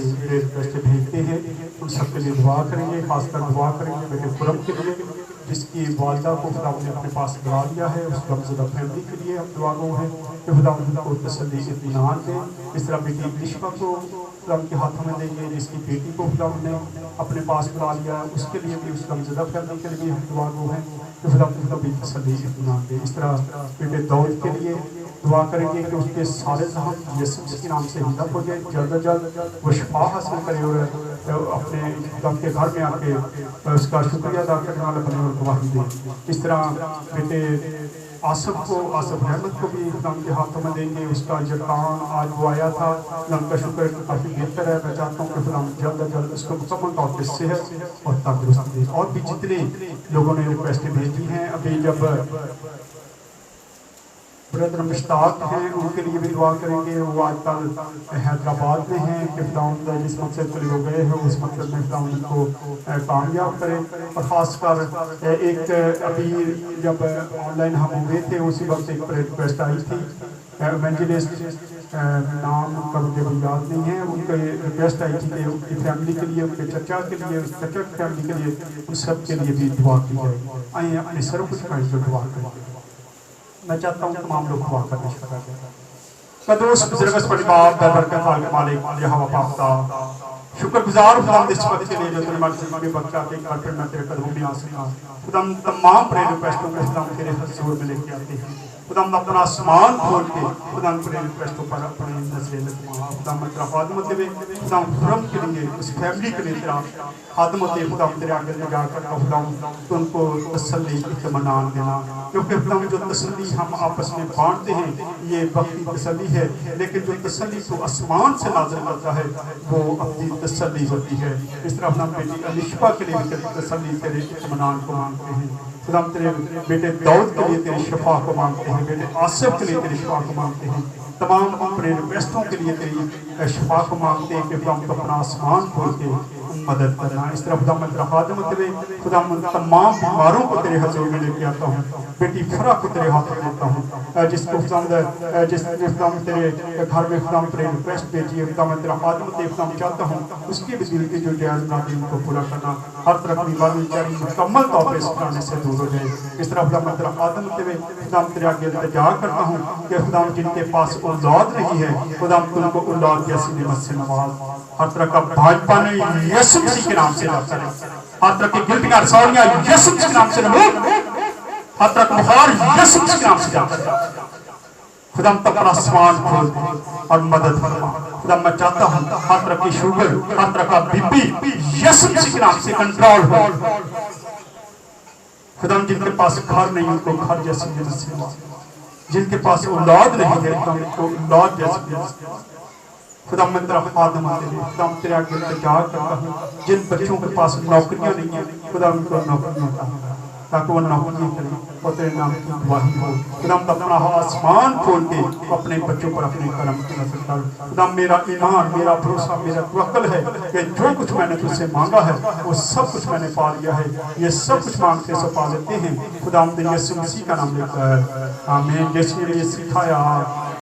سے ریکویسٹ بھیجتے ہیں ان سب کے لیے دعا کریں گے، خاص کر دعا کریں گے بیٹے خرم کے لیے جس کی والدہ کو خدا نے اپنے پاس بلا لیا ہے، اس غمزدہ فیملی کے لیے ہم دعا گو ہیں کہ خدا ان کو تسلی اطمینان دے۔ اس طرح بیٹی نشبہ کو خدا ان کے ہاتھوں میں دیں گے جس کی بیٹی کو خدا نے اپنے پاس بلا لیا ہے، اس کے لیے بھی اس غمزدہ فیملی کے لیے ہم دعا گو ہیں کہ خدا ان کو بھی تسلی اطمینان دے۔ اس طرح بیٹے داؤد کے لیے دعا کریں گے کہ اس کے سارے زخم یسوع کے نام سے ہدایت ہو جائے، جلد از جلد وہ شفا حاصل کرے اور اپنے خدا کے گھر میں آ کے اس کا شکریہ ادا کرنے والا بنے اور گواہی دے۔ اس طرح بیٹے آصف احمد کو بھی خدا کے ہاتھوں میں دیں گے، اس کا جو کام آج وہ آیا تھا خدا کا شکر ہے کافی بہتر ہے۔ میں چاہتا ہوں کہ خدا جلد از جلد اس کو مکمل طور پہ صحت اور تندرستی دے۔ اور بھی جتنے لوگوں نے ریکویسٹ بھیجی ہیں، ابھی جب برادر مشتاق ہیں ان کے لیے بھی دعا کریں گے، وہ آج کل حیدرآباد میں ہیں کہ خدا جس مقصد کے لیے وہ گئے ہیں اس مقصد میں خدا ان کو کامیاب کرے۔ اور خاص کر ایک ابھی جب آن لائن ہم ہوئے تھے اسی وقت ایک ریکویسٹ آئی تھی ایونجلسٹ نام کا مجھے بھی یاد نہیں ہے، ان کے ریکویسٹ آئی تھی کہ ان کی فیملی کے لیے، ان کے چچا کے لیے، اس چچا کی فیملی کے لیے ان سب کے لیے بھی دعا کی جائے۔ آئیں اپنے سروں کو جھکائیں جو دعا کریں۔ میں چاہتا ہوں تمام لوگ دعا کرنے شکر کریں۔ قدوس بزرگس پڑی باپ در برکت خالق مالک یہاں پاکتا شکر گزار خدا اس وقت کے لیے جو تمہیں مرضی میں بچہ کے گھر پر میں تیرے قدموں میں آ سکا۔ خدا تمام پرے ریکویسٹوں کو خدا تیرے حضور میں لے کے آتے ہیں۔ خدا اپنا آسمان کھول کے خدا پرے ریکویسٹوں پر اپنے نظریں لگوا۔ خدا تیرا خادمت دے خدا خرم کے لیے اس فیملی کے لیے تیرا خادمت دے خدا تیرے آگے لے جا کر خدا تو ان کو تسلی اطمینان دینا، کیونکہ خدا جو تسلی ہم آپس میں بانٹتے ہیں یہ وقتی تسلی ہے، لیکن جو تسلی تو آسمان سے نازل ہوتا ہے وہ اپنی تسلی ہوتی ہے۔ اس طرح اپنا بیٹی انشبہ کے لیے بھی تیری تسلی تیرے اطمینان کو مانگتے ہیں۔ خدا ہم تیرے بیٹے داؤد کے لیے تیری شفا کو مانگتے ہیں، بیٹے آصف کے لیے تیری شفا کو مانگتے ہیں، تمام اپنے ریکویسٹوں کے لیے تیری شفا کو مانگتے ہیں کہ خدا ہم اپنا آسمان کھول کے مدد کرنا۔ اس طرح خدا میں تیرا خادمت دے خدا میں تمام بیماروں کو تیرے حضور میں لے کے آتا ہوں، بیٹی فرح کو تیرے ہاتھ میں دیتا ہوں، جس کو خدا میں تیرے گھر میں خدا میں تیرے ریکویسٹ بھیجی ہے، خدا میں تیرا خادمت دے خدا میں چاہتا ہوں اس کی بھی دل کی جو جائز مرادی ان کو پورا کرنا، ہر طرف بیماری چاری مکمل طور پہ اس کرانے سے دور ہو جائے۔ اس طرح خدا میں تیرا خادمت دے خدا میں تیرے آگے التجا کرتا ہوں کہ خدا جن کے پاس اولاد نہیں ہے خدا تم کو اولاد جیسی نعمت سے نواز، ہر طرح کا بھائی پانے یسوع مسیح کے نام سے رب کرے، ہر طرح کی گلٹیاں رسولیاں یسوع مسیح کے نام سے نمود، ہر طرح کا بخار یسوع مسیح کے نام سے جا کر خدا ہم اپنا آسمان کھول دے اور مدد فرما۔ خدا میں چاہتا ہوں ہر طرح کی شوگر، ہر طرح کا بی پی یسوع مسیح کے نام سے کنٹرول ہو۔ خدا جن کے پاس گھر نہیں ان کو گھر جیسی نعمت سے نواز، جن کے پاس اولاد نہیں ہے خدا ان کو اولاد جیسی نعمت سے نواز۔ خدا میں تیرا خادم آتے ہیں، خدا میں تیرے آگے التجا کرتا ہوں جن بچوں کے پاس نوکریاں نہیں ہیں خدا ان کو نوکریاں عطا کرنا تاکہ وہ نوکریاں کریں اور تیرے نام کی گواہی ہو۔ خدا اپنا آسمان کھول کے اپنے بچوں پر اپنے کرم کی نظر ڈال۔ خدا میرا ایمان، میرا بھروسہ، میرا توکل ہے کہ جو کچھ میں نے تجھ سے مانگا ہے وہ سب کچھ میں نے پا لیا ہے، یہ سب کچھ مانگتے سے پا لیتے ہیں۔ خدا ہم یسوع مسیح کا نام لے کر آمین۔ جیسے نے یہ سکھایا